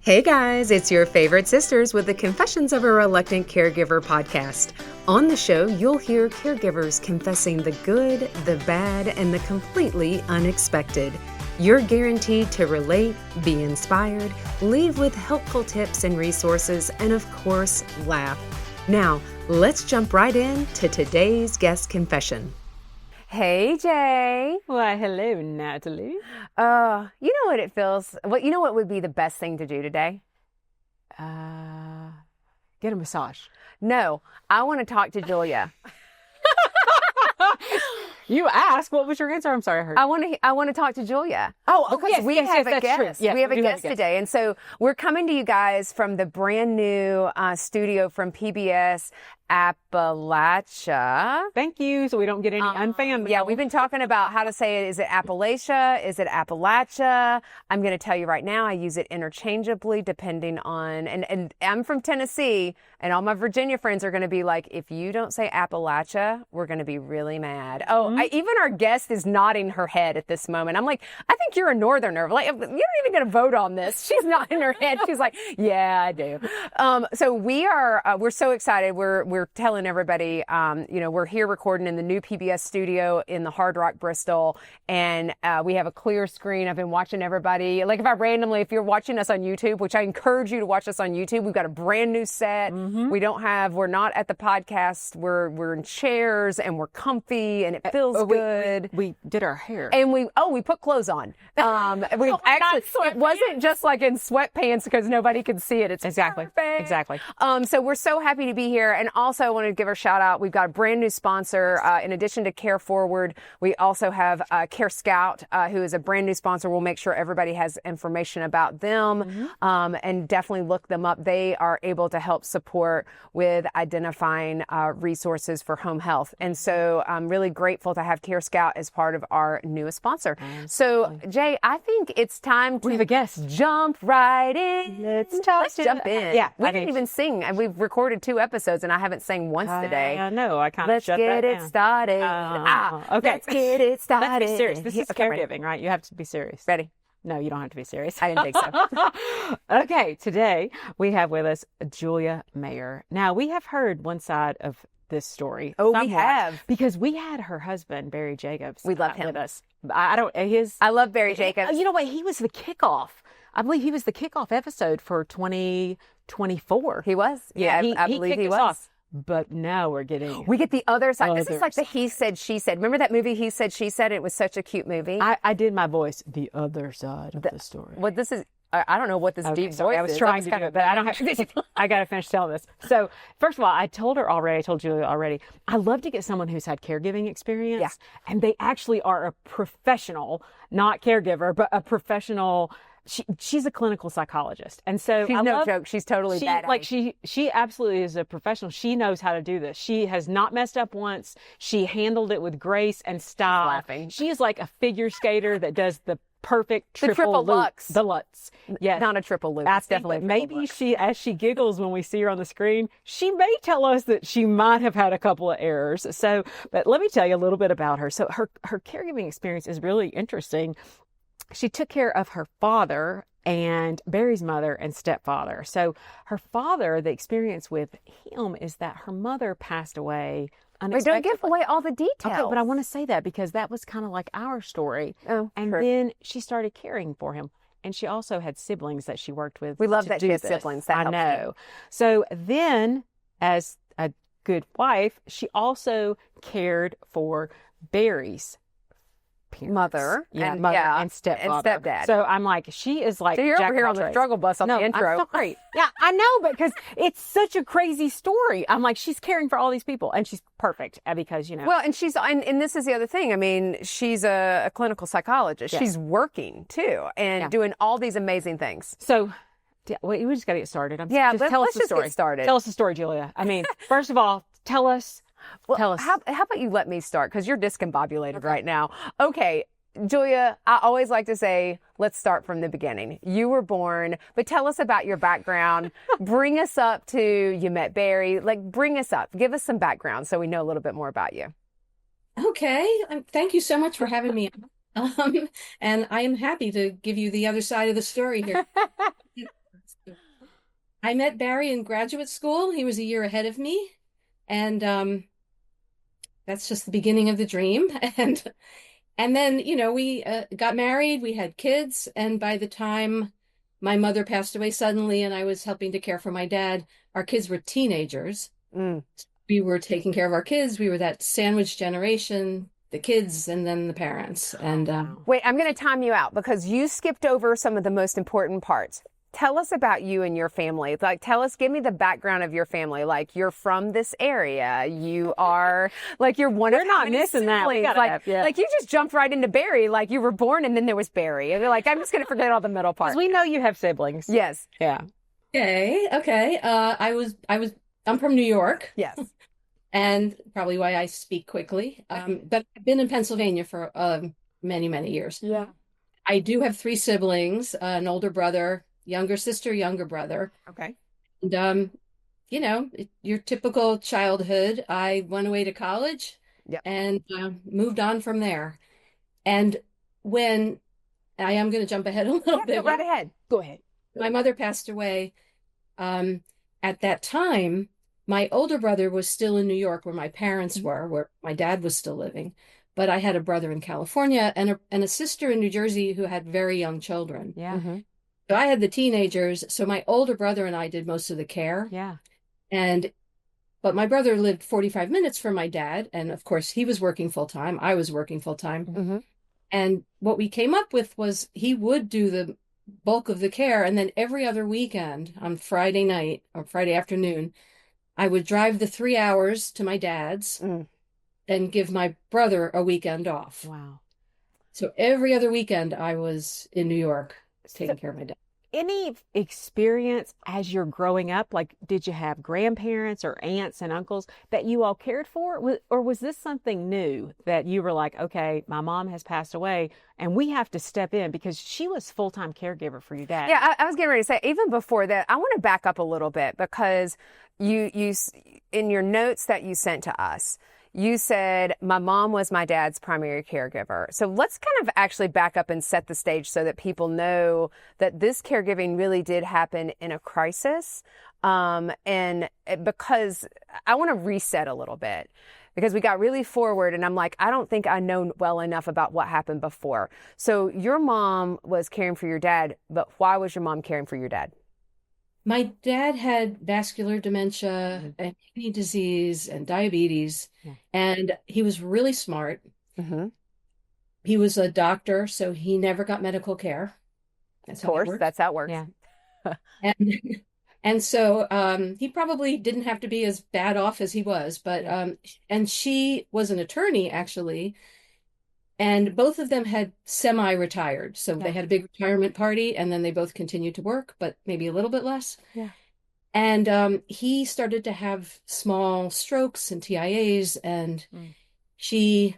Hey guys, it's your favorite sisters with the Confessions of a Reluctant Caregiver podcast. On the show, you'll hear caregivers confessing the good, the bad, and the completely unexpected. You're guaranteed to relate, be inspired, leave with helpful tips and resources, and of course, laugh. Now, let's jump right in to today's guest confession. Hey, Jay. Why, hello, Natalie. You know what it feels? You know what would be the best thing to do today? Get a massage. No, I want to talk to Julia. You asked. What was your answer? I'm sorry, I heard. I want to talk to Julia. Because yes, we have a guest. Yes, we have a guest today, and so we're coming to you guys from the brand new studio from PBS Appalachia. Thank you. So we don't get any unfan. Yeah, we've been talking about how to say it. Is it Appalachia? Is it Appalachia? I'm going to tell you right now, I use it interchangeably depending on, and I'm from Tennessee, and all my Virginia friends are going to be like, if you don't say Appalachia, we're going to be really mad. Even our guest is nodding her head at this moment. I'm like, I think you're a Northerner. Like, you're not even going to vote on this. She's nodding her head. She's like, yeah, I do. So we're so excited. We're telling everybody, we're here recording in the new PBS studio in the Hard Rock, Bristol, and we have a clear screen. I've been watching everybody. Like if you're watching us on YouTube, which I encourage you to watch us on YouTube, we've got a brand new set. Mm-hmm. We're not at the podcast. We're in chairs and we're comfy and it feels good. We did our hair. And we put clothes on. It wasn't just like in sweatpants because nobody could see it. It's Exactly. So we're so happy to be here. And also I want to give a shout out. We've got a brand new sponsor. In addition to Care Forward, we also have Care Scout, who is a brand new sponsor. We'll make sure everybody has information about them, and definitely look them up. They are able to help support with identifying resources for home health. And so I'm really grateful to have Care Scout as part of our newest sponsor. Absolutely. So Jay, I think it's time to we have a guest. Jump right in. Let's jump in. Yeah, we didn't even sing. We've recorded 2 episodes and I haven't sang once today. I know. I kind of shut that down. Let's get it started. Okay. Let's get it started. Let's be serious. This is caregiving, right? You have to be serious. Ready? No, you don't have to be serious. I didn't think so. Okay. Today we have with us Julia Mayer. Now, we have heard one side of this story. Oh, we have. Because we had her husband, Barry Jacobs. We love him. With us. I love Barry Jacobs. You know what? He was the kickoff. I believe he was the kickoff episode for 2024. He was. Yeah, I believe he was. Off. But now we get the other side. This is like the he said, she said. Remember that movie, He Said, She Said? It was such a cute movie. I did my voice, the other side of the story. What this is, I don't know what this deep voice is. I was trying to do it, but I don't have I got to finish telling this. So, first of all, I told Julia already, I love to get someone who's had caregiving experience. Yeah. And they actually are a professional, not caregiver, but a professional. She's a clinical psychologist. And so she's no joke. She's totally badass. Like she absolutely is a professional. She knows how to do this. She has not messed up once. She handled it with grace and style. She's laughing. She is like a figure skater that does the perfect triple Lutz. The Lutz. Yes. Not a triple loop. That's definitely. Maybe as she giggles when we see her on the screen, she may tell us that she might have had a couple of errors. So, but let me tell you a little bit about her. So her caregiving experience is really interesting. She took care of her father and Barry's mother and stepfather. So her father, the experience with him is that her mother passed away unexpectedly. Wait, don't give away all the details. Okay, but I want to say that because that was kind of like our story. Oh, and sure. Then she started caring for him. And she also had siblings that she worked with. We love that she has siblings. That I know. So then, as a good wife, she also cared for Barry's mother and stepfather and stepdad. So I'm like, she is like. So you're over here on the struggle bus on the intro. I'm sorry. Yeah, I know, because it's such a crazy story. I'm like, she's caring for all these people, and she's perfect because Well, and she's and this is the other thing. I mean, she's a clinical psychologist. Yes. She's working too and doing all these amazing things. So. We just got to get started. Let's just get started. Tell us the story, Julia. I mean, first of all, tell us. How about you let me start? Because you're discombobulated right now. Okay, Julia, I always like to say, let's start from the beginning. You were born, but tell us about your background. Bring us up to, you met Barry. Bring us up. Give us some background so we know a little bit more about you. Okay. Thank you so much for having me. And I am happy to give you the other side of the story here. I met Barry in graduate school. He was a year ahead of me, and that's just the beginning of the dream. And then, we got married, we had kids, and by the time my mother passed away suddenly and I was helping to care for my dad, our kids were teenagers. Mm. We were taking care of our kids. We were that sandwich generation, the kids and then the parents. And Wait, I'm going to time you out because you skipped over some of the most important parts. Tell us about you and your family. Like, give me the background of your family. Like, you're from this area. You are, like, you're one of We're not missing that. We gotta have, yeah. Like, you just jumped right into Barry. Like, you were born and then there was Barry. And you're like, I'm just going to forget all the middle part. Because we know you have siblings. Yes. Yeah. okay. I'm from New York. Yes. And probably why I speak quickly. But I've been in Pennsylvania for many, many years. Yeah. I do have 3 siblings, an older brother, younger sister, younger brother. Okay. And, your typical childhood. I went away to college and moved on from there. And when I am going to jump ahead a little bit. Go right ahead. Go ahead. My mother passed away. At that time, my older brother was still in New York where my parents were, where my dad was still living. But I had a brother in California and a sister in New Jersey who had very young children. Yeah. Mm-hmm. So I had the teenagers. So my older brother and I did most of the care. Yeah. But my brother lived 45 minutes from my dad. And of course, he was working full time. I was working full time. Mm-hmm. And what we came up with was he would do the bulk of the care. And then every other weekend on Friday night or Friday afternoon, I would drive the 3 hours to my dad's and give my brother a weekend off. Wow. So every other weekend I was in New York taking care of my dad. Any experience as you're growing up? Like, did you have grandparents or aunts and uncles that you all cared for? Or was this something new that you were like, okay, my mom has passed away and we have to step in because she was full-time caregiver for your dad? Yeah, I was getting ready to say, even before that, I want to back up a little bit because you in your notes that you sent to us, you said, my mom was my dad's primary caregiver. So let's kind of actually back up and set the stage so that people know that this caregiving really did happen in a crisis. And because I want to reset a little bit because we got really forward and I'm like, I don't think I know well enough about what happened before. So your mom was caring for your dad, but why was your mom caring for your dad? My dad had vascular dementia and kidney disease and diabetes, and he was really smart. Mm-hmm. He was a doctor, so he never got medical care. Of course, that's how it works. Yeah. And so he probably didn't have to be as bad off as he was, but and she was an attorney actually. And both of them had semi-retired. So they had a big retirement party and then they both continued to work, but maybe a little bit less. Yeah. And he started to have small strokes and TIAs. And she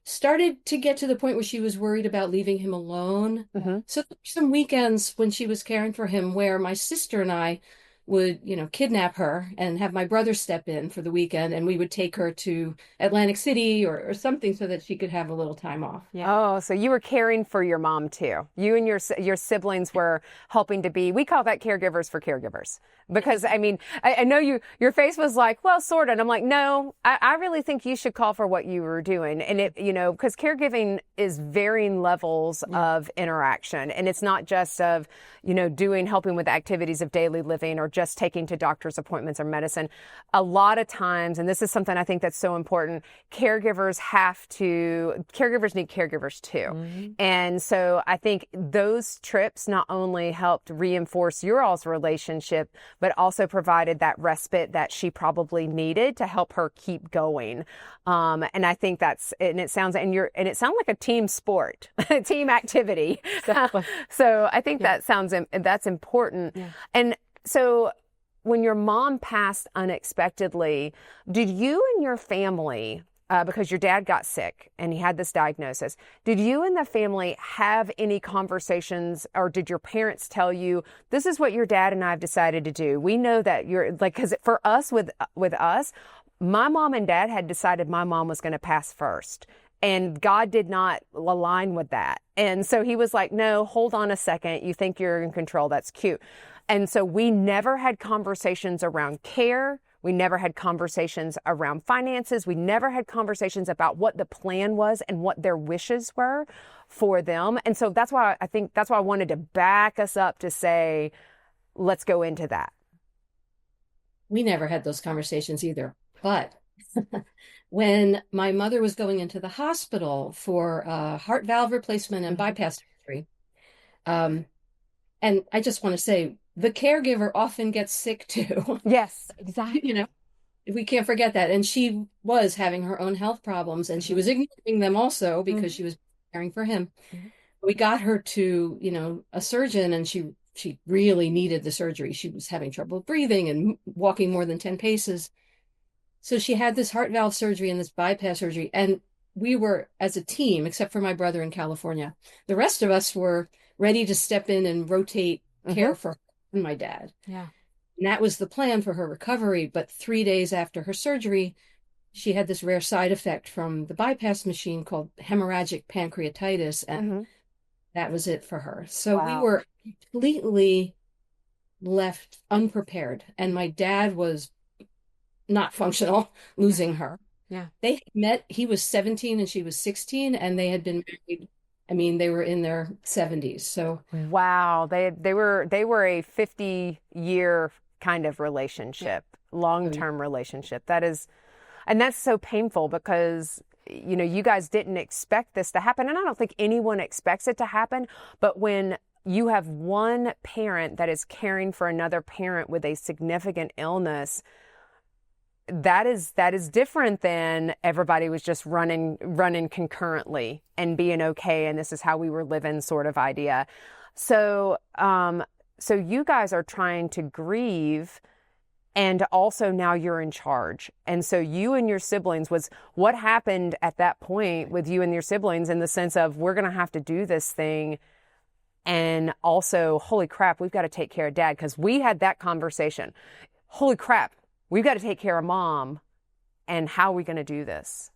started to get to the point where she was worried about leaving him alone. Mm-hmm. So some weekends when she was caring for him where my sister and I would, kidnap her and have my brother step in for the weekend and we would take her to Atlantic City or something so that she could have a little time off. Yeah. Oh, so you were caring for your mom too. You and your siblings were helping to be, we call that caregivers for caregivers. Because I mean, I know your face was like, well, sort of. And I'm like, no, I really think you should call for what you were doing. And it, because caregiving is varying levels of interaction. And it's not just of, helping with activities of daily living or just taking to doctor's appointments or medicine. A lot of times, and this is something I think that's so important, caregivers need caregivers too. Mm-hmm. And so I think those trips not only helped reinforce your all's relationship, but also provided that respite that she probably needed to help her keep going. And I think it sounds like a team sport, a team activity. Exactly. So I think that's important. Yeah. And so when your mom passed unexpectedly, did you and your family, because your dad got sick and he had this diagnosis, did you and the family have any conversations or did your parents tell you, this is what your dad and I have decided to do? We know that because for us, with us, my mom and dad had decided my mom was going to pass first. And God did not align with that. And so he was like, no, hold on a second. You think you're in control. That's cute. And so we never had conversations around care. We never had conversations around finances. We never had conversations about what the plan was and what their wishes were for them. And so that's why I wanted to back us up to say, let's go into that. We never had those conversations either. But when my mother was going into the hospital for heart valve replacement and bypass surgery, and I just want to say, the caregiver often gets sick too. Yes, exactly. You know, we can't forget that. And she was having her own health problems, and she was ignoring them also because she was caring for him. We got her to, a surgeon, and she really needed the surgery. She was having trouble breathing and walking more than 10 paces. So she had this heart valve surgery and this bypass surgery. And we were, as a team, except for my brother in California, the rest of us were ready to step in and rotate care for her and my dad. Yeah. And that was the plan for her recovery. But 3 days after her surgery, she had this rare side effect from the bypass machine called hemorrhagic pancreatitis. And that was it for her. So we were completely left unprepared. And my dad was not functional, losing her. Yeah. They had met, he was 17 and she was 16, and they had been married. I mean, they were in their 70s. So wow, they were a 50-year kind of relationship, long-term relationship. And that's so painful because you guys didn't expect this to happen, and I don't think anyone expects it to happen. But when you have one parent that is caring for another parent with a significant illness, that is different than everybody was just running concurrently and being okay, and this is how we were living sort of idea. So so you guys are trying to grieve, and also now you're in charge. And so you and your siblings, what happened at that point with you and your siblings, in the sense of, we're going to have to do this thing, and also, holy crap, we've got to take care of dad, because we had that conversation. Holy crap, we've got to take care of mom, and how are we going to do this?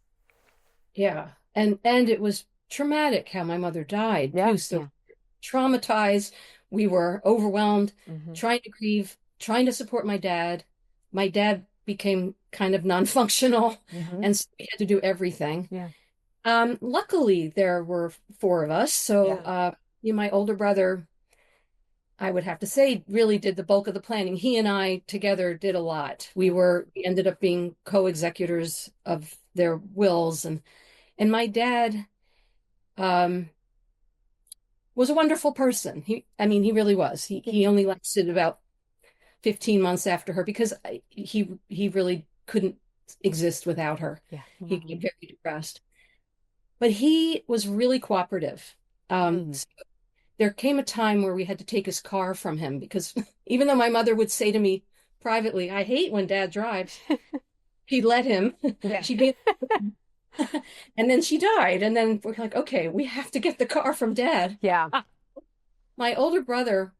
Yeah. And it was traumatic how my mother died too. So traumatized, we were overwhelmed, trying to grieve, trying to support my dad. My dad became kind of non-functional, and so we had to do everything. Yeah. Luckily, there were 4 of us. So my older brother, I would have to say, really did the bulk of the planning. He and I together did a lot. We ended up being co-executors of their wills, and my dad was a wonderful person. He really was. He only lasted about 15 months after her, because he really couldn't exist without her. Yeah. He became very depressed. But he was really cooperative. So there came a time where we had to take his car from him, because even though my mother would say to me privately, I hate when dad drives, he let him. And then she died. And then we're like, okay, we have to get the car from dad. Yeah. My older brother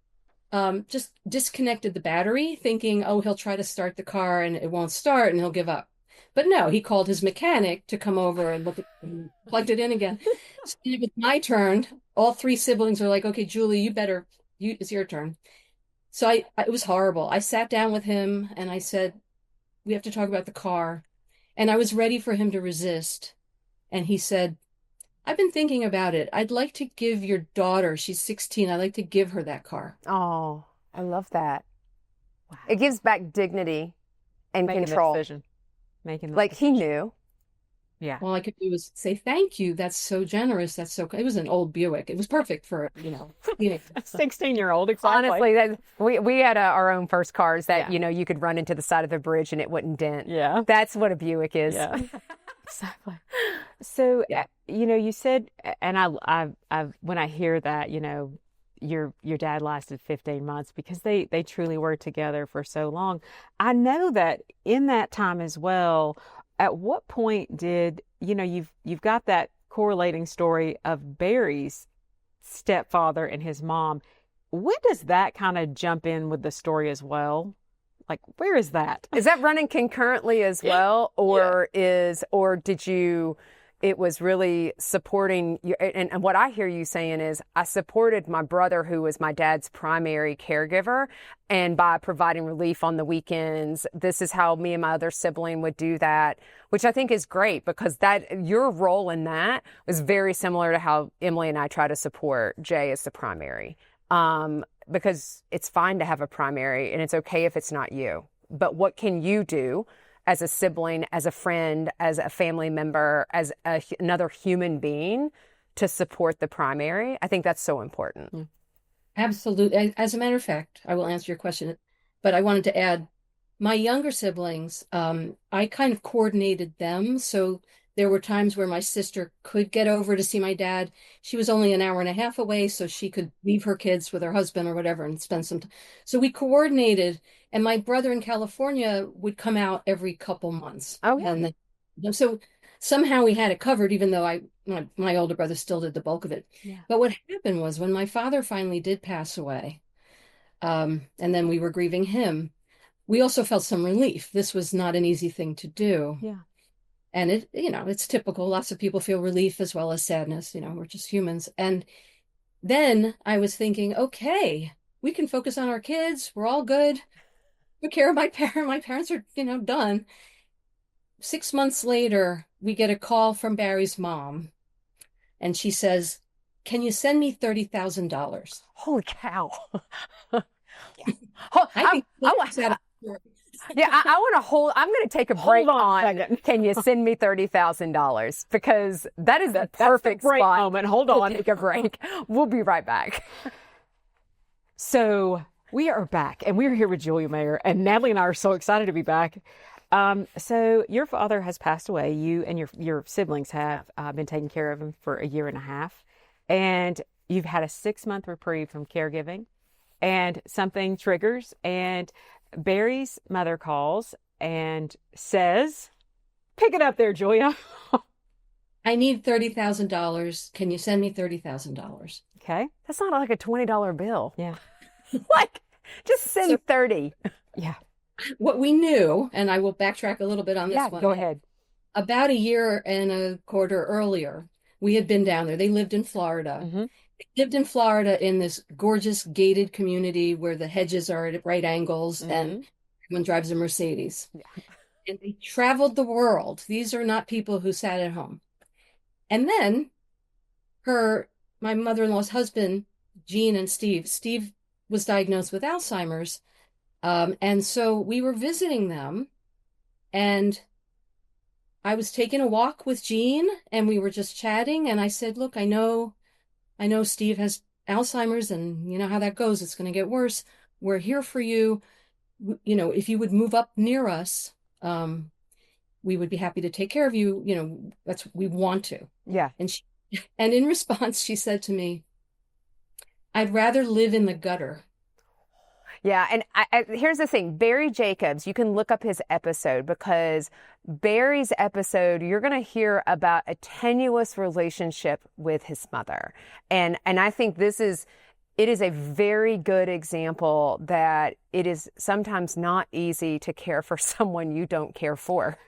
just disconnected the battery, thinking, oh, he'll try to start the car and it won't start and he'll give up. But no, he called his mechanic to come over and look at it and plugged it in again. So it was my turn. All 3 siblings were like, okay, Julie, it's your turn. So it was horrible. I sat down with him and I said, we have to talk about the car. And I was ready for him to resist. And he said, I've been thinking about it. I'd like to give your daughter, she's 16, I'd like to give her that car. Oh, I love that. Wow. It gives back dignity and control. Like he knew. Yeah. All I could do was say, thank you. That's so generous. It was an old Buick. It was perfect for, 16-year-old. Exactly. Honestly, we had our own first cars that, you could run into the side of the bridge and it wouldn't dent. Yeah. That's what a Buick is. Yeah. Exactly. So, you said, and I when I hear that, your dad lasted 15 months, because they truly were together for so long. I know that in that time as well, at what point did, you've got that correlating story of Barry's stepfather and his mom. When does that kind of jump in with the story as well? Like, where is that? Is that running concurrently as well? Or did you it was really supporting you. And what I hear you saying is I supported my brother, who was my dad's primary caregiver. And by providing relief on the weekends, this is how me and my other sibling would do that, which I think is great because that your role in that was very similar to how Emily and I try to support Jay as the primary. Because it's fine to have a primary and it's okay if it's not you. But what can you do as a sibling, as a friend, as a family member, as another human being to support the primary? I think that's so important. Absolutely. As a matter of fact, I will answer your question, but I wanted to add my younger siblings, I kind of coordinated them. So there were times where my sister could get over to see my dad. She was only an hour and a half away, so she could leave her kids with her husband or whatever and spend some time. So we coordinated, and my brother in California would come out every couple months. Oh, yeah. And so somehow we had it covered, even though my older brother still did the bulk of it. Yeah. But what happened was when my father finally did pass away, and then we were grieving him, we also felt some relief. This was not an easy thing to do. Yeah. And it's typical. Lots of people feel relief as well as sadness. We're just humans. And then I was thinking, okay, we can focus on our kids. We're all good. Take care of my parents. My parents are, done. 6 months later, we get a call from Barry's mom. And she says, can you send me $30,000? Holy cow. I'm going to take a break on can you send me $30,000? Because that is the perfect break spot moment. Hold on. Take a break. We'll be right back. So we are back, and we're here with Julia Mayer, and Natalie and I are so excited to be back. So your father has passed away. You and your siblings have been taking care of him for a year and a half, and you've had a 6-month reprieve from caregiving, and something triggers, and Barry's mother calls and says, pick it up there, Julia. I need $30,000. Can you send me $30,000? Okay. That's not like a $20 bill. Yeah. Like, just send 30. Yeah. What we knew, and I will backtrack a little bit on this one. Go ahead. About a year and a quarter earlier, we had been down there. They lived in Florida. Mm-hmm. They lived in Florida in this gorgeous gated community where the hedges are at right angles, Mm-hmm. and everyone drives a Mercedes. Yeah. And they traveled the world. These are not people who sat at home. And then my mother-in-law's husband, Gene and Steve was diagnosed with Alzheimer's. And so we were visiting them, and I was taking a walk with Gene, and we were just chatting. And I said, look, I know Steve has Alzheimer's, and you know how that goes. It's going to get worse. We're here for you. If you would move up near us, we would be happy to take care of you. We want to. Yeah. And in response, she said to me, I'd rather live in the gutter. Yeah, and here's the thing. Barry Jacobs, you can look up his episode, because Barry's episode, you're going to hear about a tenuous relationship with his mother. And I think it is a very good example that it is sometimes not easy to care for someone you don't care for.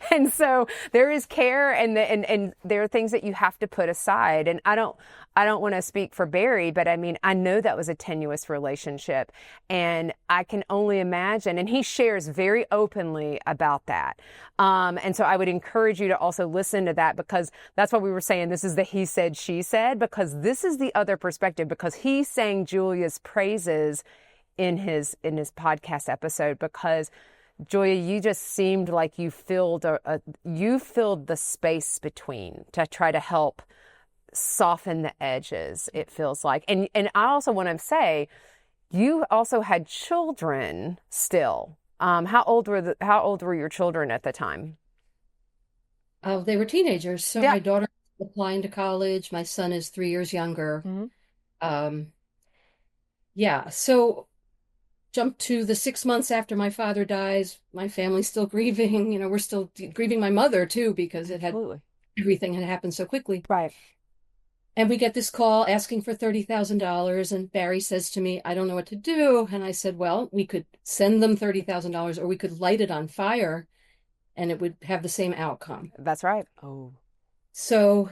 And so there is care, and there are things that you have to put aside. And I don't want to speak for Barry, but I mean, I know that was a tenuous relationship, and I can only imagine, and he shares very openly about that. And so I would encourage you to also listen to that, because that's what we were saying. This is the he said, she said, because this is the other perspective, because he sang Julia's praises in his podcast episode, because Julia, you just seemed like you filled the space between to try to help soften the edges, it feels like. And I also want to say, you also had children still. How old were your children at the time? Oh, they were teenagers. So Yeah. my daughter was applying to college. My son is 3 years younger. Mm-hmm. Yeah. So jump to the 6 months after my father dies. My family's still grieving. We're still grieving my mother too, because everything had happened so quickly. Right. And we get this call asking for $30,000. And Barry says to me, I don't know what to do. And I said, well, we could send them $30,000, or we could light it on fire, and it would have the same outcome. That's right. Oh. So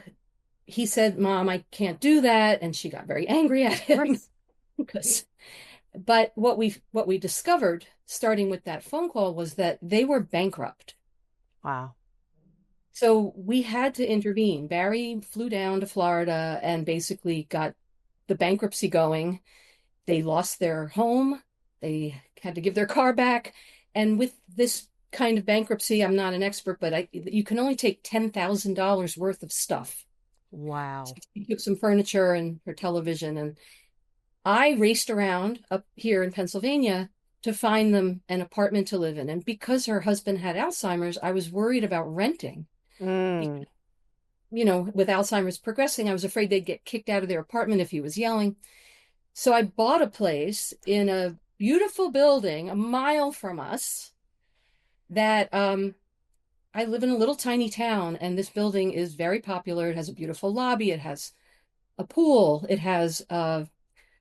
he said, Mom, I can't do that. And she got very angry at Of him course. because, but what we discovered starting with that phone call was that they were bankrupt. Wow. So we had to intervene. Barry flew down to Florida and basically got the bankruptcy going. They lost their home. They had to give their car back. And with this kind of bankruptcy, I'm not an expert, but you can only take $10,000 worth of stuff. Wow. She took some furniture and her television, and I raced around up here in Pennsylvania to find them an apartment to live in. And because her husband had Alzheimer's, I was worried about renting. Mm. With Alzheimer's progressing, I was afraid they'd get kicked out of their apartment if he was yelling. So I bought a place in a beautiful building a mile from us that I live in a little tiny town, and this building is very popular. It has a beautiful lobby. It has a pool. It has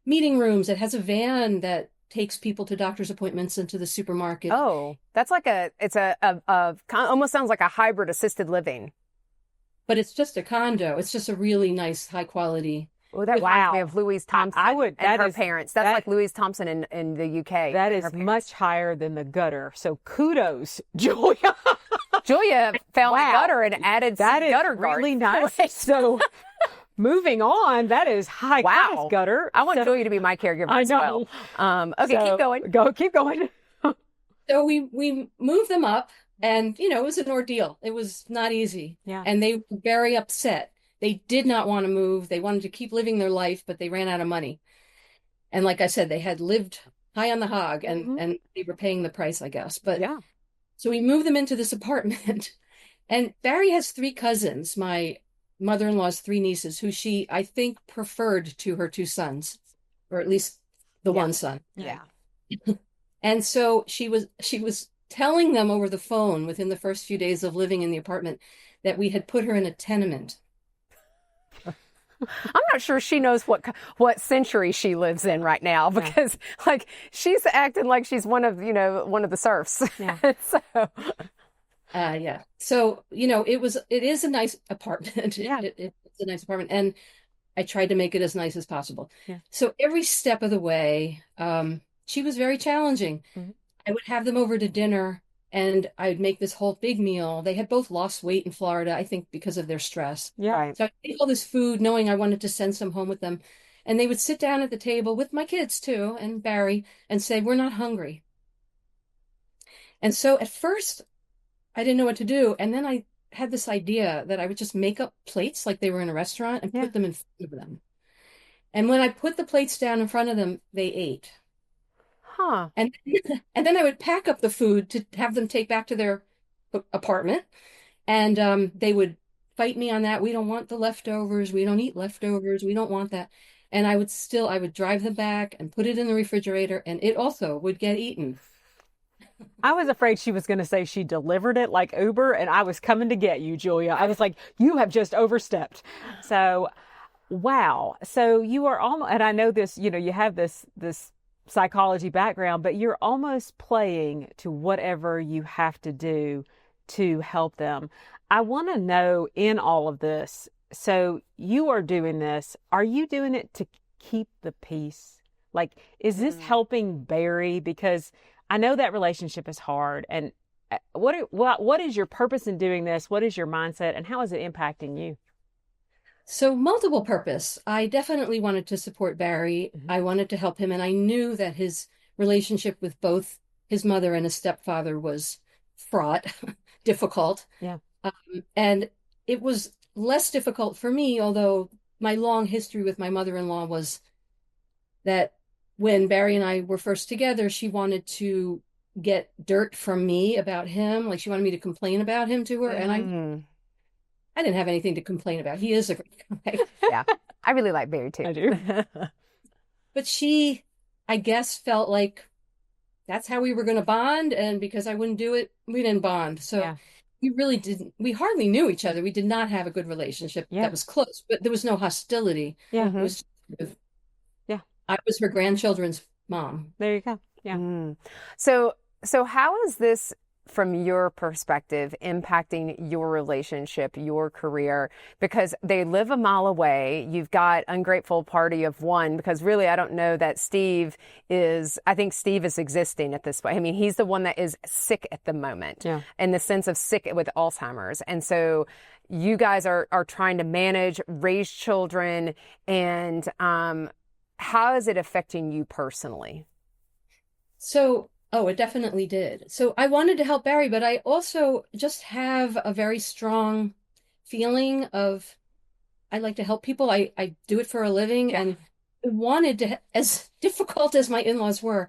meeting rooms. It has a van that takes people to doctor's appointments and to the supermarket. Oh, that's like almost sounds like a hybrid assisted living. But it's just a condo. It's just a really nice, high quality. Oh, that reminds me of Louise Thompson I would, and that her is, parents. That's like Louise Thompson in the UK. that and her is parents. much higher than the gutter. So kudos, Julia. Julia found the Wow. gutter and added That some is gutter really guards. nice. So moving on, that is high class gutter. I want So- Julia to be my caregiver I as know. well. Okay, So, keep going. Keep going. So we moved them up, and it was an ordeal. It was not easy. Yeah. And they were very upset. They did not want to move. They wanted to keep living their life, but they ran out of money. And like I said, they had lived high on the hog, and they were paying the price, I guess. But Yeah. so we moved them into this apartment. And Barry has three cousins, my mother-in-law's three nieces, who she, I think, preferred to her two sons, or at least the one son. Yeah. And so she was telling them over the phone within the first few days of living in the apartment that we had put her in a tenement. I'm not sure she knows what century she lives in right now, because like she's acting like she's one of the serfs. Yeah. So Yeah. So, it is a nice apartment. Yeah. It's a nice apartment. And I tried to make it as nice as possible. Yeah. So every step of the way, she was very challenging. Mhm. I would have them over to dinner, and I would make this whole big meal. They had both lost weight in Florida, I think because of their stress. Yeah. right. So I'd make all this food knowing I wanted to send some home with them. And they would sit down at the table with my kids too, and Barry, and say, "We're not hungry." And so at first, I didn't know what to do. And then I had this idea that I would just make up plates like they were in a restaurant and put them in front of them. And when I put the plates down in front of them, they ate. Huh. And and then I would pack up the food to have them take back to their apartment. And they would fight me on that. We don't want the leftovers. We don't eat leftovers. We don't want that. And I would drive them back and put it in the refrigerator, and it also would get eaten. I was afraid she was going to say she delivered it like Uber, and I was coming to get you, Julia. I was like, you have just overstepped. So, wow. So you are almost, and I know this, you have this psychology background, but you're almost playing to whatever you have to do to help them. I want to know in all of this, so you are doing this, are you doing it to keep the peace? Like, is this helping Barry? Because I know that relationship is hard. And what is your purpose in doing this? What is your mindset, and how is it impacting you? So multiple purpose. I definitely wanted to support Barry. I wanted to help him, and I knew that his relationship with both his mother and his stepfather was fraught, difficult. Yeah. And it was less difficult for me, although my long history with my mother-in-law was that when Barry and I were first together, she wanted to get dirt from me about him. Like she wanted me to complain about him to her. And I didn't have anything to complain about. He is a great guy. Yeah. I really like Barry too. I do. But she, I guess, felt like that's how we were going to bond. And because I wouldn't do it, we didn't bond. So we hardly knew each other. We did not have a good relationship that was close, but there was no hostility. Yeah. It was, I was her grandchildren's mom. There you go. Yeah. So how is this from your perspective impacting your relationship, your career? Because they live a mile away. You've got ungrateful party of one, because really I don't know that I think Steve is existing at this point. I mean, he's the one that is sick at the moment, in the sense of sick with Alzheimer's. And so you guys are trying to manage, raise children, and how is it affecting you personally? So, it definitely did. So I wanted to help Barry, but I also just have a very strong feeling of I like to help people. I do it for a living, and I wanted to, as difficult as my in-laws were,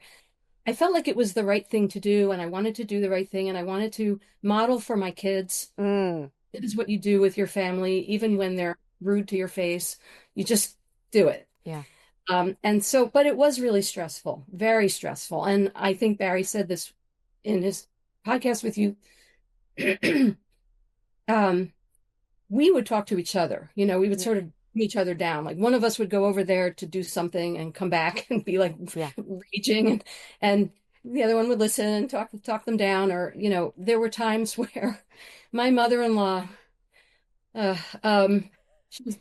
I felt like it was the right thing to do, and I wanted to do the right thing, and I wanted to model for my kids. It is what you do with your family, even when they're rude to your face. You just do it. Yeah. And so, but it was really stressful, very stressful. And I think Barry said this in his podcast with you. We would talk to each other, we would sort of beat each other down. Like one of us would go over there to do something and come back and be like raging, and the other one would listen and talk them down. Or, there were times where my mother-in-law,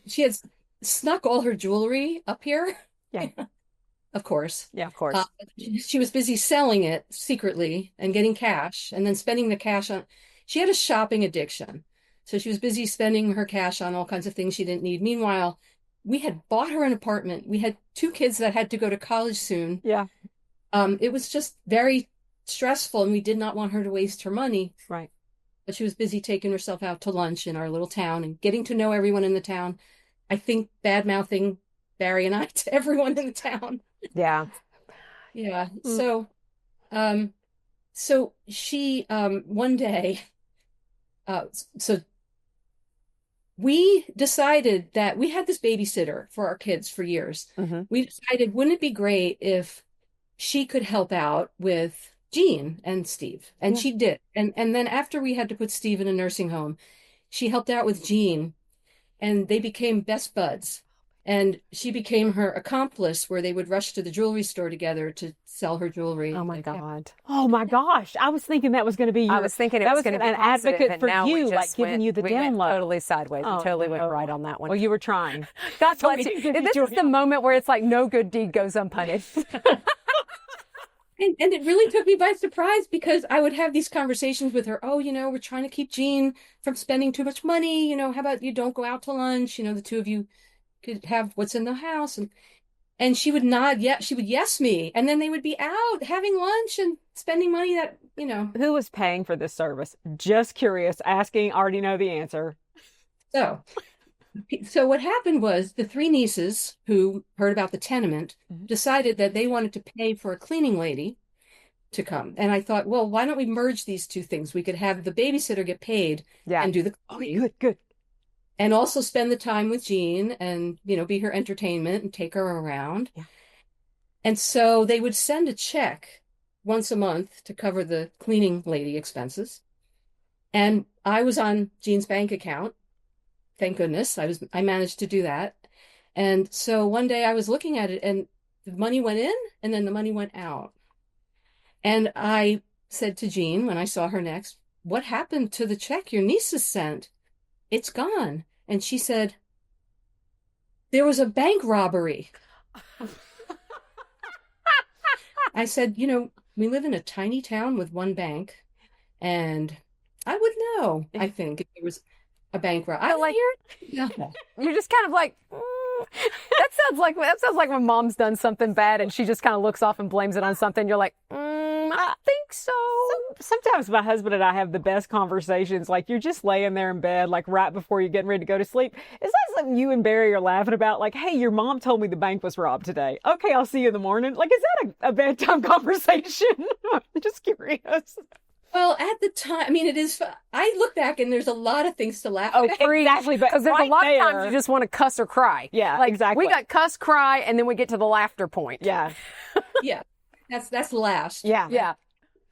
she had snuck all her jewelry up here. Yeah. Of course. Yeah, of course. She was busy selling it secretly and getting cash and then spending the cash on, she had a shopping addiction. So she was busy spending her cash on all kinds of things she didn't need. Meanwhile, we had bought her an apartment. We had 2 kids that had to go to college soon. Yeah. It was just very stressful, and we did not want her to waste her money. Right. But she was busy taking herself out to lunch in our little town and getting to know everyone in the town. I think bad-mouthing Barry and I to everyone in the town. Yeah. Yeah. So she, one day, so we decided that we had this babysitter for our kids for years. We decided, wouldn't it be great if she could help out with Jean and Steve? And she did. And then after we had to put Steve in a nursing home, she helped out with Jean, and they became best buds. And she became her accomplice, where they would rush to the jewelry store together to sell her jewelry. Oh my God. Oh my gosh. I was thinking that was going to be I was thinking it was going to be an positive, advocate and for now you, we like just giving you the we went download. totally sideways. We totally went right on that one. Well, you were trying. God bless you. This is the moment where it's like no good deed goes unpunished. And it really took me by surprise, because I would have these conversations with her. Oh, we're trying to keep Jean from spending too much money. How about you don't go out to lunch? The 2 of you could have what's in the house. And she would nod. Yeah, she would yes me. And then they would be out having lunch and spending money that, Who was paying for this service? Just curious, asking, already know the answer. So what happened was the 3 nieces who heard about the tenement decided that they wanted to pay for a cleaning lady to come. And I thought, well, why don't we merge these 2 things? We could have the babysitter get paid and do the cleaning. Good. And also spend the time with Jean and, be her entertainment and take her around. Yeah. And so they would send a check once a month to cover the cleaning lady expenses. And I was on Jean's bank account. Thank goodness. I managed to do that. And so one day I was looking at it, and the money went in and then the money went out. And I said to Jean when I saw her next, "What happened to the check your nieces sent? It's gone." And she said, "There was a bank robbery." I said, we live in a tiny town with 1 bank, and I would know, I think, if there was a bank robbery. I like yeah. You're just kind of like, that sounds like when mom's done something bad and she just kind of looks off and blames it on something. You're like, I think so. Sometimes my husband and I have the best conversations. Like you're just laying there in bed, like right before you're getting ready to go to sleep. Is that something you and Barry are laughing about? Like, hey, your mom told me the bank was robbed today. Okay, I'll see you in the morning. Like, is that a bedtime conversation? I'm just curious. Well, at the time, I mean, it is. I look back and there's a lot of things to laugh at. Exactly. Because there's a lot of times you just want to cuss or cry. Yeah, like, exactly. We got cuss, cry, and then we get to the laughter point. Yeah. Yeah. That's last. Yeah. Yeah.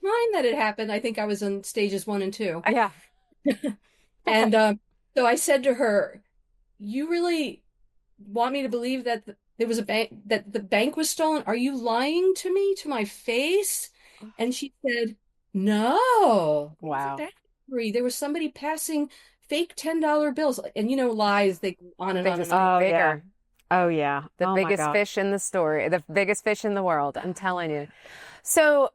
Time that it happened, I think I was in stages 1 and 2. Yeah. And so I said to her, "You really want me to believe that there was a bank, that the bank was stolen? Are you lying to me, to my face?" And she said, No, it was a Wow. battery. There was somebody passing fake $10 bills, and lies, they go on and They on and just on. get Oh yeah. bigger. Oh yeah. The Oh my biggest God. fish in the story, the biggest fish in the world. I'm telling you. So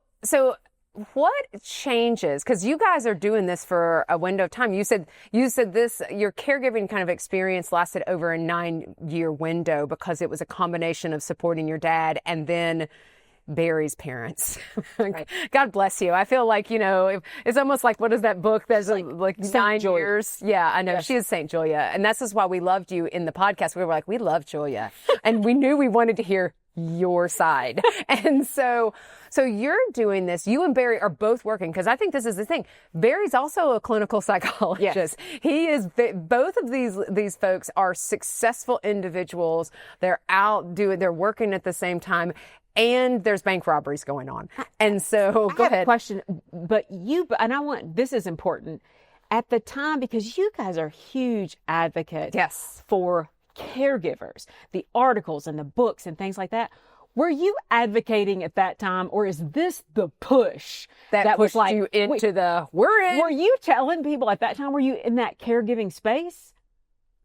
what changes? Because you guys are doing this for a window of time. You said this, your caregiving kind of experience lasted over a 9-year window because it was a combination of supporting your dad and then Barry's parents. Right. God bless you. I feel like, it's almost like, what is that book? There's like Saint 9 Julia. years. Yeah, I know. Yes. She is Saint Julia. And this is why we loved you in the podcast. We were like, we love Julia. And we knew we wanted to hear your side. And so you're doing this. You and Barry are both working because I think this is the thing. Barry's also a clinical psychologist. He is. Both of these folks are successful individuals. They're they're working at the same time. And there's bank robberies going on. And so, go I have ahead. a question, this is important at the time because you guys are huge advocates Yes. for caregivers, the articles and the books and things like that. Were you advocating at that time, or is this the push That was pushed like, you into we're in. were you telling people at that time, were you in that caregiving space?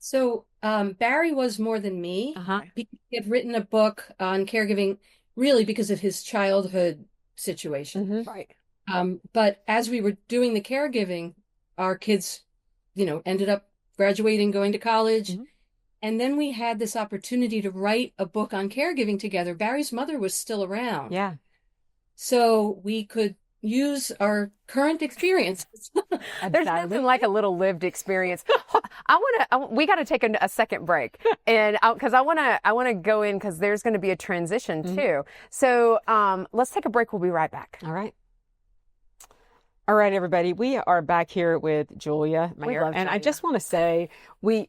So Barry was more than me. Uh-huh. He had written a book on caregiving really because of his childhood situation. Mhm. Right. But as we were doing the caregiving, our kids, ended up graduating, going to college. Mhm. And then we had this opportunity to write a book on caregiving together. Barry's mother was still around. Yeah. So we could use our current experiences. There's nothing like a little lived experience. We got to take a second break, and because I want to go in because there's going to be a transition too. So let's take a break. We'll be right back. All right. All right, everybody. We are back here with Julia Mayer. love And I Julia. just want to say,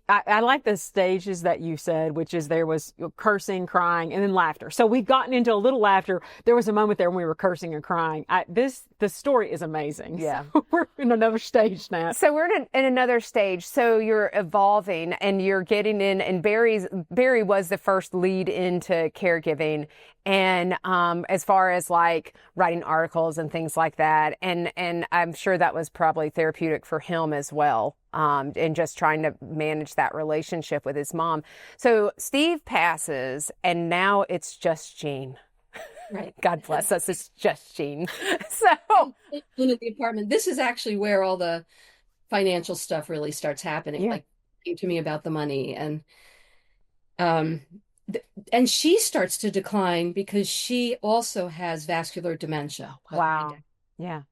I like the stages that you said, which is there was cursing, crying, and then laughter. So we've gotten into a little laughter. There was a moment there when we were cursing and crying. The story is amazing. Yeah. So we're in another stage now. So we're in another stage. So you're evolving and you're getting in, and Barry was the first lead into caregiving. And as far as like writing articles and things like that, and I'm sure that was probably therapeutic for him as well, and just trying to manage that relationship with his mom. So Steve passes, and now it's just Jean. Right. God bless us, it's just Jean. So In the apartment, this is actually where all the financial stuff really starts happening. Yeah. Like to me about the money, and she starts to decline because she also has vascular dementia. wow. Yeah.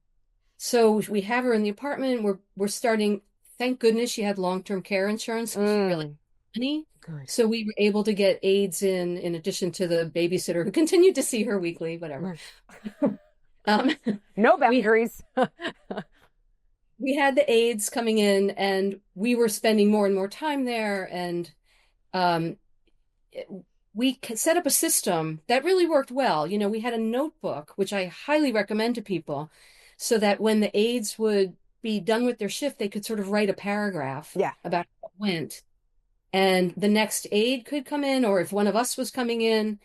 So we have her in the apartment. We're starting. Thank goodness she had long-term care insurance. 'Cause she really had money. Good. So we were able to get aides in addition to the babysitter who continued to see her weekly, whatever. No boundaries. We had the aides coming in, and we were spending more and more time there, and we set up a system that really worked well. We had a notebook, which I highly recommend to people, so that when the aides would be done with their shift, they could sort of write a paragraph about how it went. And the next aide could come in, or if one of us was coming in,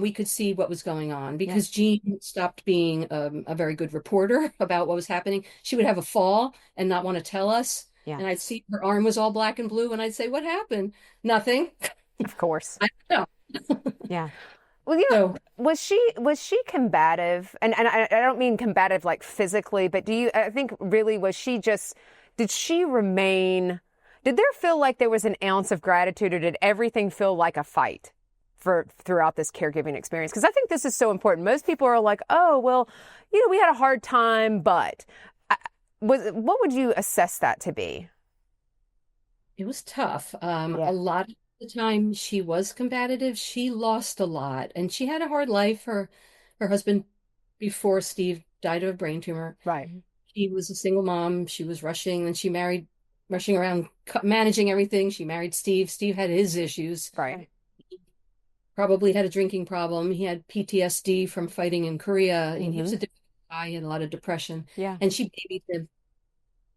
we could see what was going on, because Jean stopped being a very good reporter about what was happening. She would have a fall and not want to tell us. Yeah. And I'd see her arm was all black and blue, and I'd say, "What happened?" "Nothing." Of course. I don't know. Yeah. Well, So was she combative? And I don't mean combative like physically, but I think really did she remain, did there feel like there was an ounce of gratitude, or did everything feel like a fight throughout this caregiving experience? Because I think this is so important. Most people are like, oh, well, we had a hard time, but what would you assess that to be? it was tough. A lot of the time she was combative. She lost a lot, and she had a hard life. Her husband, before Steve, died of a brain tumor. Right. She was a single mom. She was rushing, and she married, rushing around, managing everything. She married Steve. Steve had his issues. Right. Probably had a drinking problem. He had PTSD from fighting in Korea. And he was a difficult guy. He had a lot of depression. Yeah. And she babied him.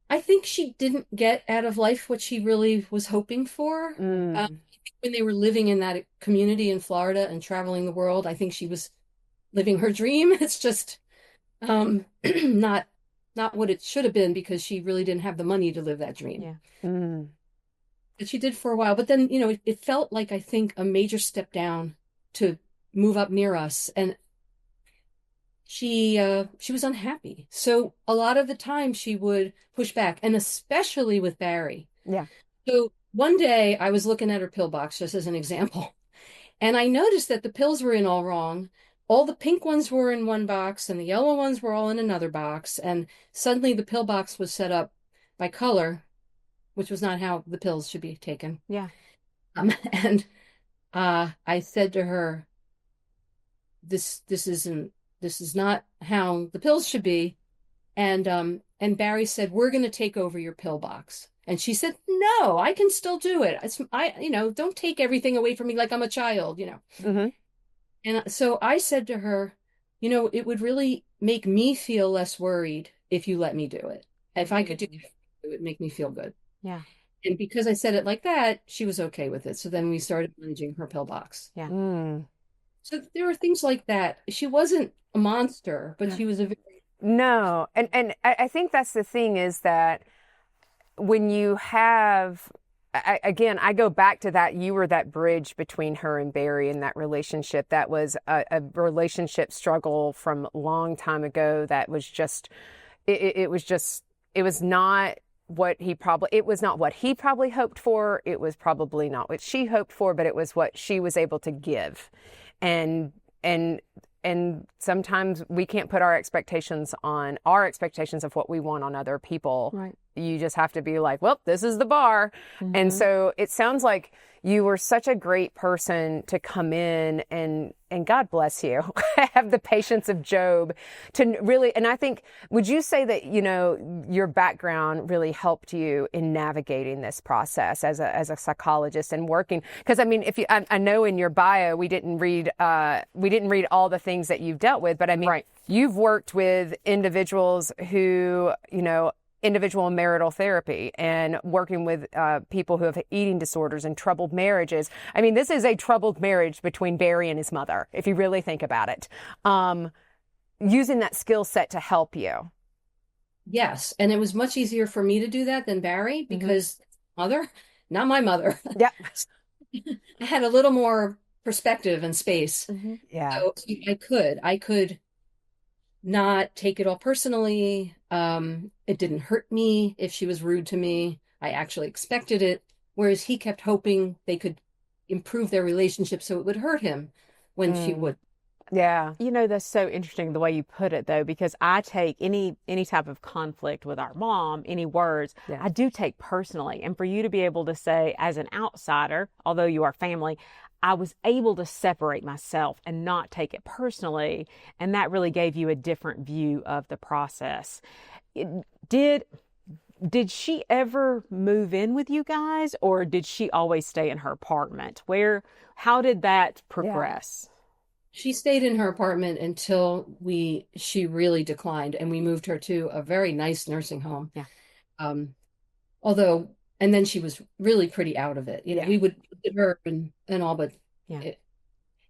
I think she didn't get out of life what she really was hoping for. When they were living in that community in Florida and traveling the world, I think she was living her dream. It's just not not what it should have been because she really didn't have the money to live that dream. Yeah. Mm. But she did for a while. But then, it felt like, I think, a major step down to move up near us. And she was unhappy. So a lot of the time she would push back, and especially with Barry. Yeah. So one day I was looking at her pill box, just as an example, and I noticed that the pills were in all wrong. All the pink ones were in one box and the yellow ones were all in another box. And suddenly the pill box was set up by color, which was not how the pills should be taken. Yeah. And I said to her, this is not how the pills should be. And Barry said, we're going to take over your pill box. And she said, no, I can still do it. Don't take everything away from me like I'm a child, Mm-hmm. And so I said to her, it would really make me feel less worried if you let me do it. If I could do it, it would make me feel good. Yeah. And because I said it like that, she was okay with it. So then we started managing her pill box. Yeah. Mm. So there were things like that. She wasn't a monster, but she was a very... No. And I think that's the thing, is that when you have, I go back to that, you were that bridge between her and Barry in that relationship. That was a relationship struggle from a long time ago. That was just, it was not what he probably hoped for. It was probably not what she hoped for, but it was what she was able to give. And sometimes we can't put our expectations of what we want on other people. Right. You just have to be like, well, this is the bar. Mm-hmm. And so it sounds like you were such a great person to come in, and God bless you, have the patience of Job to really, and I think, would you say that, your background really helped you in navigating this process as a psychologist and working? Because I mean, I know in your bio, we didn't read all the things that you've dealt with, but I mean, right. You've worked with individuals who, individual marital therapy, and working with people who have eating disorders and troubled marriages. I mean, this is a troubled marriage between Barry and his mother, if you really think about it. Using that skill set to help you. Yes. And it was much easier for me to do that than Barry, because mother, not my mother. Yeah. I had a little more perspective and space. Mm-hmm. Yeah. So I could not take it all personally. It didn't hurt me if she was rude to me. I actually expected it, whereas he kept hoping they could improve their relationship so it would hurt him when she would. Yeah. That's so interesting the way you put it, though, because I take any type of conflict with our mom, any words, Yeah. I do take personally. And for you to be able to say, as an outsider, although you are family, I was able to separate myself and not take it personally. And that really gave you a different view of the process. Did she ever move in with you guys, or did she always stay in her apartment? How did that progress? She stayed in her apartment until she really declined, and we moved her to a very nice nursing home. Yeah. And then she was really pretty out of it. We would visit her and all, but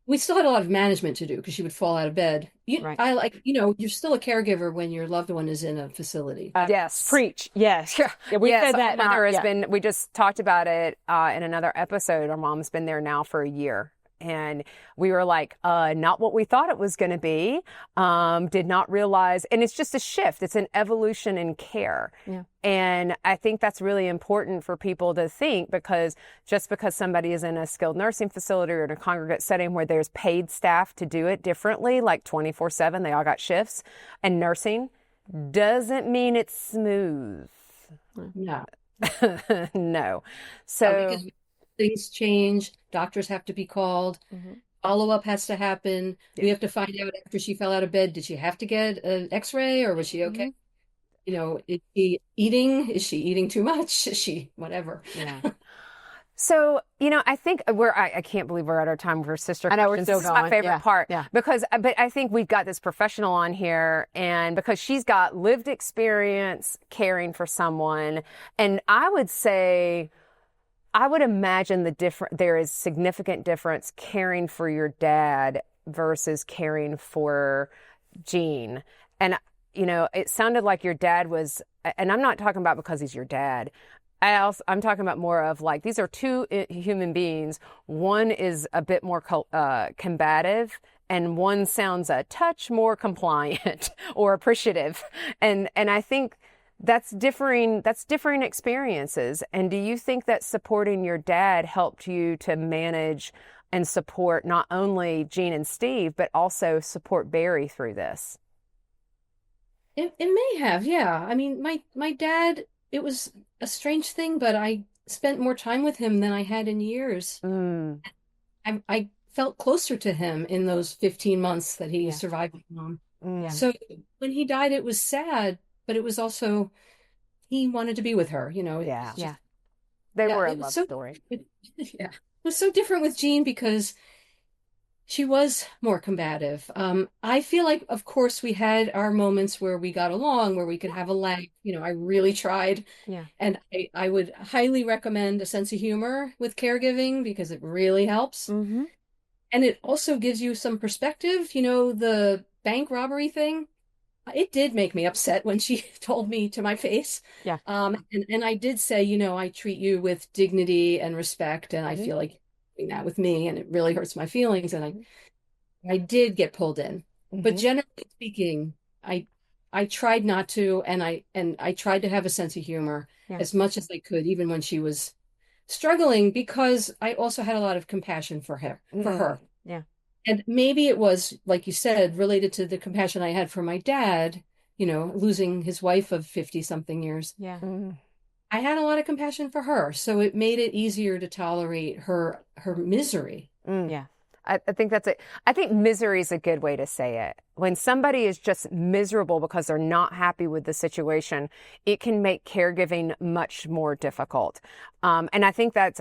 we still had a lot of management to do because she would fall out of bed. Right. You're still a caregiver when your loved one is in a facility. Yes. Preach. Yes. Yeah, we yes, said that. Our mother has been, we just talked about it in another episode. Our mom's been there now for a year. And we were like, not what we thought it was going to be. Did not realize. And it's just a shift. It's an evolution in care. Yeah. And I think that's really important for people to think, because just because somebody is in a skilled nursing facility or in a congregate setting where there's paid staff to do it differently, like 24/7, they all got shifts, and nursing, doesn't mean it's smooth. No. No. So because things change. Doctors have to be called. Follow-up has to happen. We have to find out after she fell out of bed, did she have to get an x-ray, or was she okay? Is she eating? Is she eating too much? Is she whatever? Yeah. So, I think I can't believe we're at our time for sister. I know, we're questions. still This is my going. favorite Yeah. part. Yeah. But I think we've got this professional on here, and because she's got lived experience caring for someone. And I would imagine there is significant difference caring for your dad versus caring for Jean. And it sounded like your dad was, and I'm not talking about because he's your dad. I'm talking about more of like, these are two human beings. One is a bit more combative, and one sounds a touch more compliant or appreciative. And I think that's differing experiences. And do you think that supporting your dad helped you to manage and support not only Jean and Steve, but also support Barry through this? It may have, yeah. I mean, my dad, it was a strange thing, but I spent more time with him than I had in years. Mm, I felt closer to him in those 15 months that he Yeah. survived with mom. mm, So when he died, it was sad, but it was also he wanted to be with her, yeah. Yeah. They yeah, were a it was love so story. yeah. It was so different with Jean because she was more combative. I feel like, of course, we had our moments where we got along, where we could have a laugh. I really tried. Yeah. And I would highly recommend a sense of humor with caregiving because it really helps. Mm-hmm. And it also gives you some perspective. The bank robbery thing, it did make me upset when she told me to my face. Yeah. And I did say, I treat you with dignity and respect, and I Mhm. feel like you're doing that with me, and it really hurts my feelings. And I did get pulled in. But Mhm. generally speaking, I tried not to, and I tried to have a sense of humor Yeah. as much as I could, even when she was struggling, because I also had a lot of compassion for her. Yeah. And maybe it was, like you said, related to the compassion I had for my dad, losing his wife of 50 something years. Yeah. Mm. I had a lot of compassion for her, so it made it easier to tolerate her misery. Mm. Yeah. I think that's it. I think misery is a good way to say it. When somebody is just miserable because they're not happy with the situation, it can make caregiving much more difficult. And I think that's,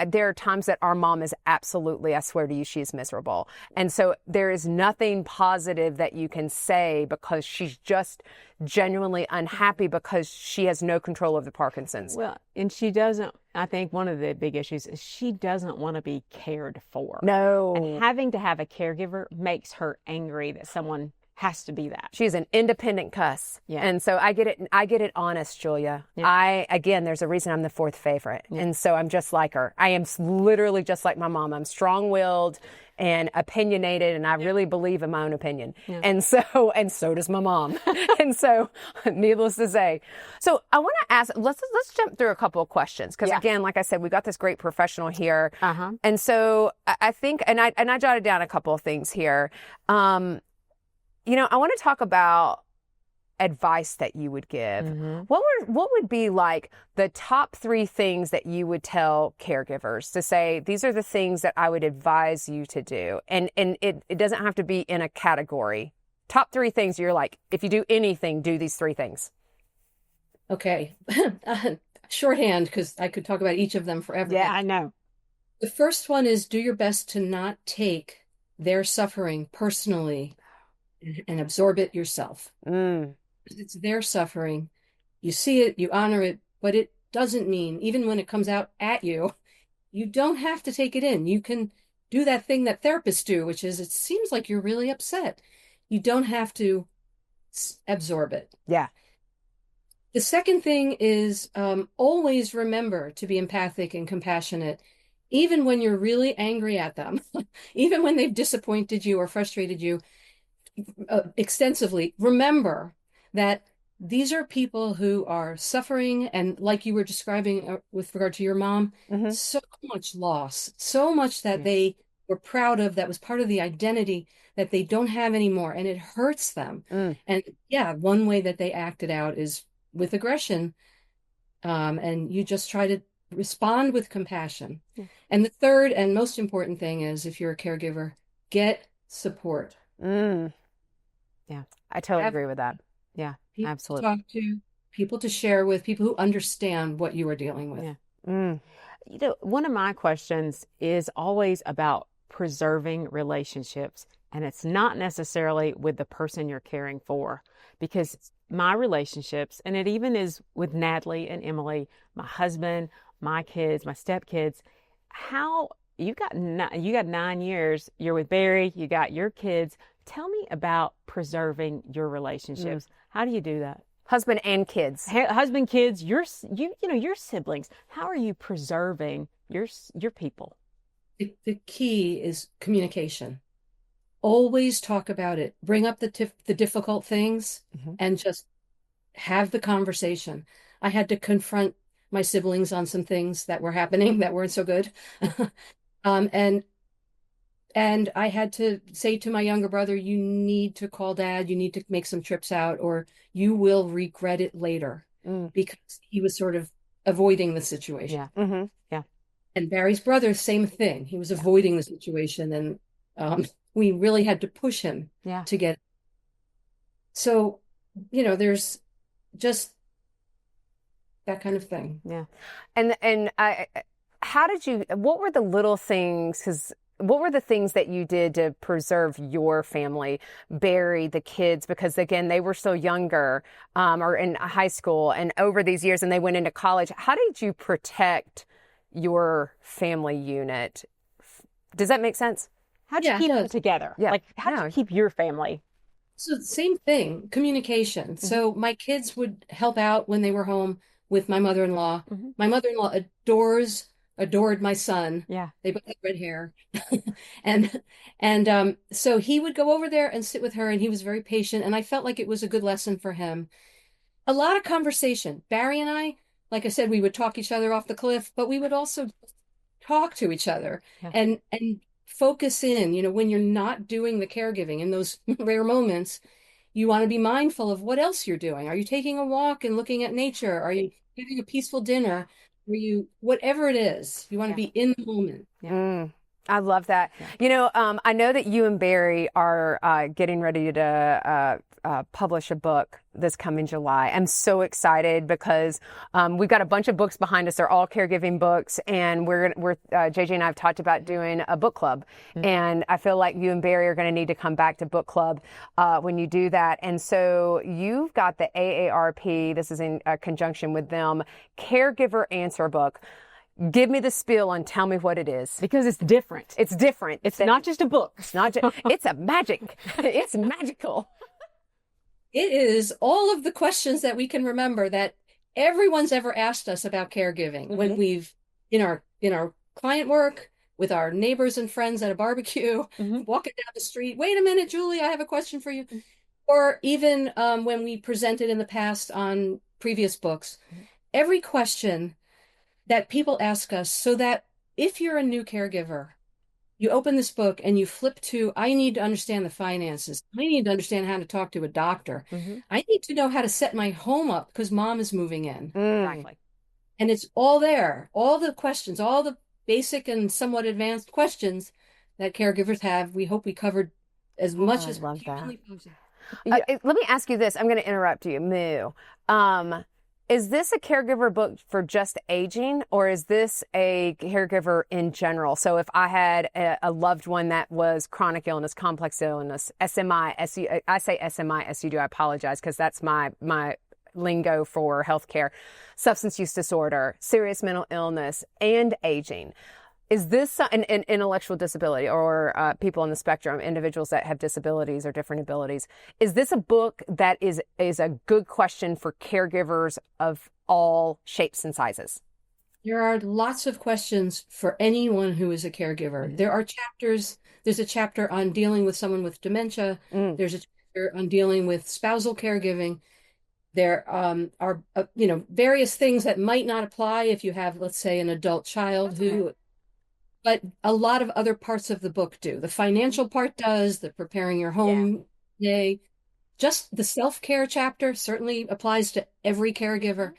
there are times that our mom is absolutely, I swear to you, she's miserable. And so there is nothing positive that you can say because she's just genuinely unhappy because she has no control of the Parkinson's. Well, and she doesn't, I think one of the big issues is she doesn't want to be cared for. No. And having to have a caregiver makes her angry that someone has to be that. She's an independent cuss. Yeah. And so I get it honest, Julia. Yeah. Again, there's a reason I'm the fourth favorite. Yeah. And so I'm just like her. I am literally just like my mom. I'm strong-willed and opinionated, and I really believe in my own opinion. Yeah. And so does my mom. And so, needless to say. So I want to ask, let's jump through a couple of questions. Because again, like I said, we got this great professional here. Uh-huh. And so I think, and I jotted down a couple of things here. I want to talk about advice that you would give. Mm-hmm. What would be like the top 3 things that you would tell caregivers to say, these are the things that I would advise you to do? And it doesn't have to be in a category. Top 3 things you're like, if you do anything, do these 3 things. Okay. Shorthand, because I could talk about each of them forever. Yeah, I know. The first one is do your best to not take their suffering personally and absorb it yourself. Mm. It's their suffering. You see it, you honor it, but it doesn't mean, even when it comes out at you, you don't have to take it in. You can do that thing that therapists do, which is, it seems like you're really upset. You don't have to absorb it. Yeah. The second thing is always remember to be empathic and compassionate, even when you're really angry at them, even when they've disappointed you or frustrated you extensively. Remember that these are people who are suffering, and like you were describing with regard to your mom, so much loss, so much that they were proud of, that was part of the identity that they don't have anymore, and it hurts them. And one way that they act it out is with aggression, and you just try to respond with compassion. And the third and most important thing is, if you're a caregiver, get support. Yeah, I totally agree with that. Yeah, people absolutely. To talk to, people to share with, people who understand what you are dealing with. Yeah. One of my questions is always about preserving relationships, and it's not necessarily with the person you're caring for, because my relationships, and it even is with Natalie and Emily, my husband, my kids, my stepkids, how you got 9 years. You're with Barry. You got your kids. Tell me about preserving your relationships. How do you do that? Husband and kids. Husband, kids, your siblings. How are you preserving your people? The key is communication. Always talk about it. Bring up the difficult things and just have the conversation. I had to confront my siblings on some things that were happening that weren't so good. And I had to say to my younger brother, you need to call dad, you need to make some trips out, or you will regret it later, because he was sort of avoiding the situation. Yeah. Yeah. And Barry's brother, same thing. He was avoiding the situation, and we really had to push him to get. So, there's just that kind of thing. Yeah. And what were the little things, because what were the things that you did to preserve your family, Barry, the kids, because again, they were still younger, or in high school, and over these years, and they went into college. How did you protect your family unit? Does that make sense? How'd you keep them together? Yeah. Like, how'd you keep your family? So same thing, communication. So my kids would help out when they were home with my mother-in-law. My mother-in-law adored my son. Yeah. They both had red hair. And so he would go over there and sit with her, and he was very patient, and I felt like it was a good lesson for him. A lot of conversation. Barry and I, like I said, we would talk each other off the cliff, but we would also talk to each other and focus in, when you're not doing the caregiving in those rare moments, you want to be mindful of what else you're doing. Are you taking a walk and looking at nature? Are you having a peaceful dinner? Whatever it is, you want to be in the moment. I love that. I know that you and Barry are getting ready to publish a book this coming July. I'm so excited because we've got a bunch of books behind us. They're all caregiving books, and we're JJ and I have talked about doing a book club. And I feel like you and Barry are going to need to come back to book club when you do that. And so you've got the AARP. This is in conjunction with them. Caregiver Answer Book. Give me the spiel and tell me what it is. Because it's different. It's different. It's not just a book. It's not just, it's a magic. It's magical. It is all of the questions that we can remember that everyone's ever asked us about caregiving when we've, in our client work, with our neighbors and friends at a barbecue, walking down the street. Wait a minute, Julie, I have a question for you. Or even when we presented in the past on previous books. Every question that people ask us, so that if you're a new caregiver, you open this book and you flip to, I need to understand the finances. I need to understand how to talk to a doctor. I need to know how to set my home up because mom is moving in. Exactly. And it's all there. All the questions, all the basic and somewhat advanced questions that caregivers have. We hope we covered as much as love that. possible. Let me ask you this. I'm going to interrupt you. Moo. Is this a caregiver book for just aging, or is this a caregiver in general? So if I had a loved one that was chronic illness, complex illness, SMI, I say SMI, SUD, I apologize, because that's my lingo for healthcare, substance use disorder, serious mental illness, and aging. Is this an intellectual disability, or people on the spectrum, individuals that have disabilities or different abilities? Is this a book that is a good question for caregivers of all shapes and sizes? There are lots of questions for anyone who is a caregiver. There are chapters. There's a chapter on dealing with someone with dementia. There's a chapter on dealing with spousal caregiving. There are various things that might not apply if you have, let's say, an adult child but a lot of other parts of the book do. The financial part does, the preparing your home day. Just the self-care chapter certainly applies to every caregiver.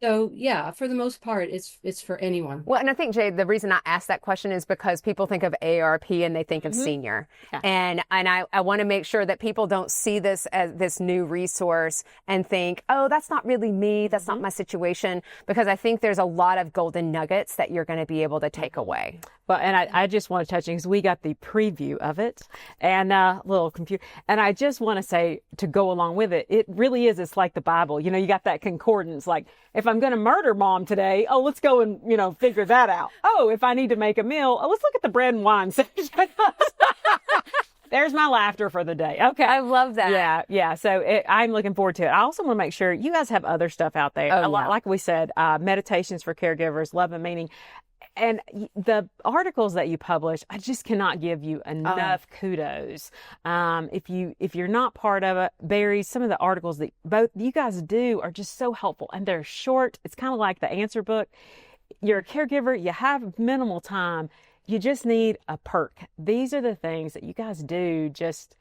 So yeah, for the most part, it's for anyone. Well, and I think, Jay, the reason I asked that question is because people think of AARP and they think of senior. Yeah. And I want to make sure that people don't see this as this new resource and think, oh, that's not really me. That's not my situation. Because I think there's a lot of golden nuggets that you're going to be able to take away. Well, and I just want to touch on, because we got the preview of it and a little confused. And I just want to say, to go along with it, it really is, it's like the Bible. You got that concordance. Like, if I'm going to murder mom today, oh, let's go and, figure that out. Oh, if I need to make a meal, oh, let's look at the bread and wine section. There's my laughter for the day. Okay. I love that. Yeah. So I'm looking forward to it. I also want to make sure you guys have other stuff out there. Oh, Like we said, meditations for caregivers, love and meaning. And the articles that you publish, I just cannot give you enough kudos. If you're not part of it, Barry, some of the articles that both you guys do are just so helpful, and they're short. It's kind of like the answer book. You're a caregiver, you have minimal time. You just need a perk. These are the things that you guys do just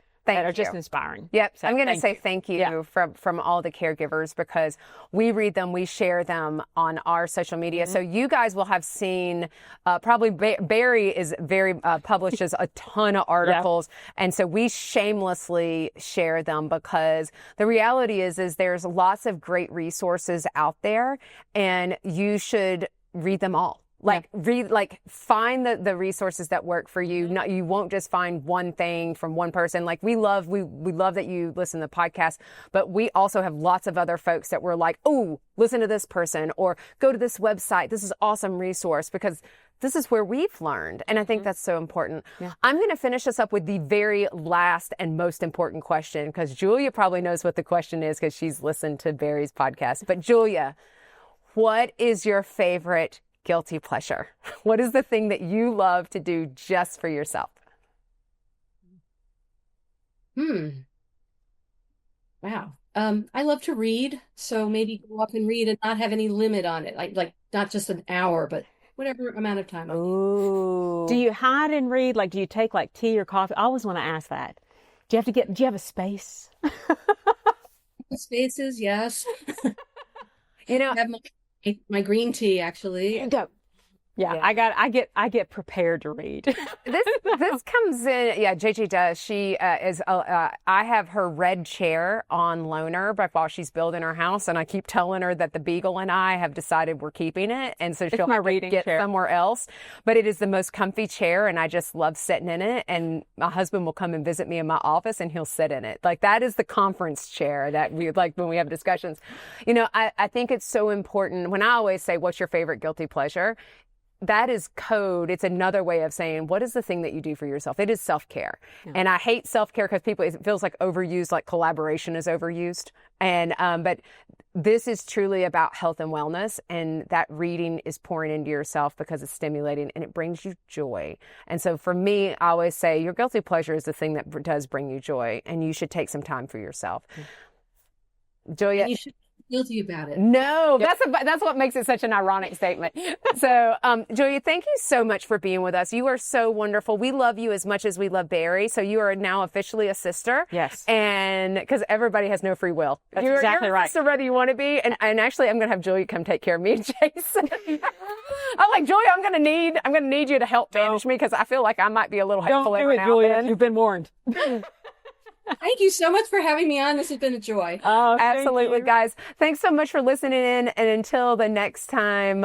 inspiring. Yep. So I'm going to say thank you Yeah. from all the caregivers, because we read them, we share them on our social media. So you guys will have seen probably Barry is very publishes a ton of articles. And so we shamelessly share them, because the reality is there's lots of great resources out there, and you should read them all. Find the resources that work for you. You won't just find one thing from one person. Like we love that you listen to the podcast, but we also have lots of other folks that we're like, oh, listen to this person, or go to this website. This is awesome resource, because this is where we've learned. And I think that's so important. Yeah. I'm going to finish us up with the very last and most important question, because Julia probably knows what the question is, because she's listened to Barry's podcast. But Julia, what is your favorite guilty pleasure? What is the thing that you love to do just for yourself? Wow. I love to read, so maybe go up and read and not have any limit on it. Like not just an hour, but whatever amount of time. Ooh. Do you hide and read? Like, do you take like tea or coffee? I always want to ask that. Do you have a space? Spaces, yes. I have my green tea, actually. Yeah, I get prepared to read. This comes in. Yeah, JJ does. She is. I have her red chair on loaner, but while she's building her house, and I keep telling her that the Beagle and I have decided we're keeping it, and so she'll have to get somewhere else. But it is the most comfy chair, and I just love sitting in it. And my husband will come and visit me in my office, and he'll sit in it. Like, that is the conference chair that we like when we have discussions. I think it's so important. When I always say, "What's your favorite guilty pleasure?" that is code. It's another way of saying, what is the thing that you do for yourself? It is self-care. Yeah. And I hate self-care because it feels like overused, like collaboration is overused. And, but this is truly about health and wellness, and that reading is pouring into yourself because it's stimulating and it brings you joy. And so for me, I always say your guilty pleasure is the thing that does bring you joy, and you should take some time for yourself. Julia. You should guilty about it. No, yep. That's what makes it such an ironic statement. So, Julia, thank you so much for being with us. You are so wonderful. We love you as much as we love Barry. So you are now officially a sister. Yes. And because everybody has no free will. That's exactly right. So whether you want to be, and actually, I'm going to have Julia come take care of me and Jason. I'm like, Julia, I'm going to need you to help manage me, because I feel like I might be a little hateful every now and then. Don't do it, Julia. You've been warned. Thank you so much for having me on. This has been a joy. Oh, absolutely, guys. Thanks so much for listening in. And until the next time,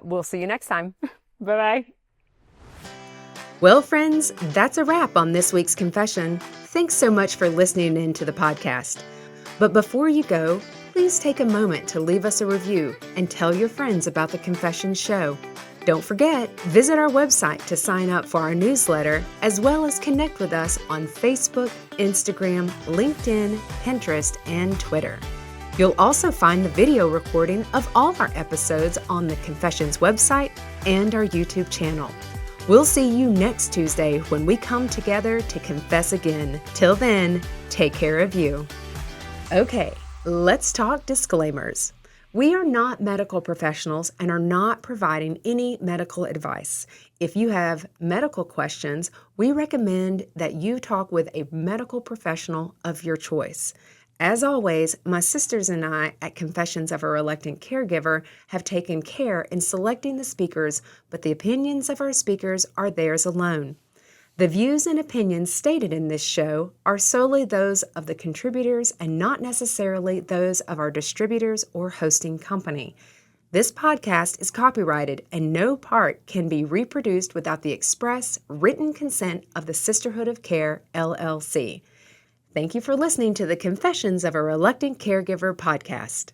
we'll see you next time. Bye-bye. Well, friends, that's a wrap on this week's confession. Thanks so much for listening in to the podcast. But before you go, please take a moment to leave us a review and tell your friends about the Confessions Show. Don't forget, visit our website to sign up for our newsletter, as well as connect with us on Facebook, Instagram, LinkedIn, Pinterest, and Twitter. You'll also find the video recording of all our episodes on the Confessions website and our YouTube channel. We'll see you next Tuesday when we come together to confess again. Till then, take care of you. Okay, let's talk disclaimers. We are not medical professionals and are not providing any medical advice. If you have medical questions, we recommend that you talk with a medical professional of your choice. As always, my sisters and I at Confessions of a Reluctant Caregiver have taken care in selecting the speakers, but the opinions of our speakers are theirs alone. The views and opinions stated in this show are solely those of the contributors and not necessarily those of our distributors or hosting company. This podcast is copyrighted and no part can be reproduced without the express written consent of the Sisterhood of Care, LLC. Thank you for listening to the Confessions of a Reluctant Caregiver podcast.